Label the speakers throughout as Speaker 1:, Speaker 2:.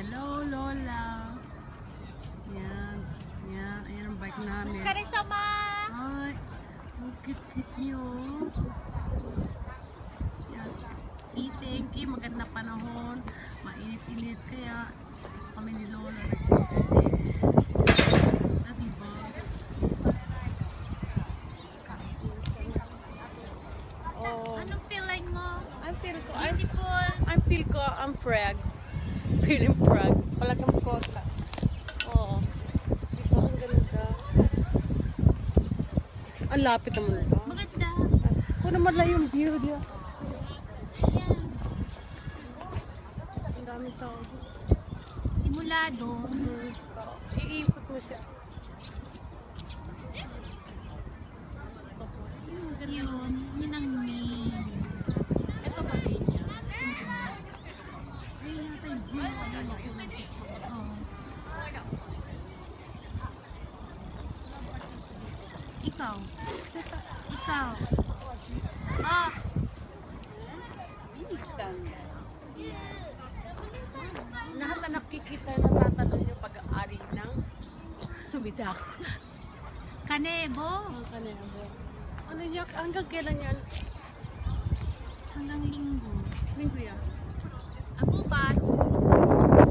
Speaker 1: Hello, Lola. Yan. Yan. Ayan ang bike namin.
Speaker 2: Sama!
Speaker 1: Ay, ang cute-cute niyo. Yan. Thank you. Maganda panahon. Mainit-init kaya kami ni Lola. Diba?
Speaker 2: Oh. Anong feeling mo?
Speaker 1: Beautiful. I'm Prague. Feeling Prague. Palagang kota. Oo. Ito ang ganda. Ang lapit naman ito.
Speaker 2: Maganda.
Speaker 1: Kung naman lang yung view niya.
Speaker 2: Ayan.
Speaker 1: Ang daming tao.
Speaker 2: Simula doon.
Speaker 1: Iikot mo siya.
Speaker 2: Yun. Yun ang main.
Speaker 1: Ito pa din niya.
Speaker 2: Ayun yata yung view. Oh. Ikaw. Ikaw. Ah!
Speaker 1: Lahat na nakikita na tatanong yung pag-aari ng Subidak.
Speaker 2: Kanebo.
Speaker 1: Ang kanebo. Ano yan? Hanggang kailan yan?
Speaker 2: Hanggang linggo.
Speaker 1: Linggo yan.
Speaker 2: Ang bukas.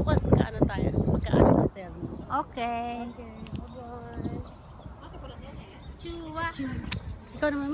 Speaker 1: Bukas magkaano tayo? Magkaano sa termo.
Speaker 2: Okay.
Speaker 1: Okay. Bye-bye.
Speaker 2: Chua.
Speaker 1: Ikaw naman.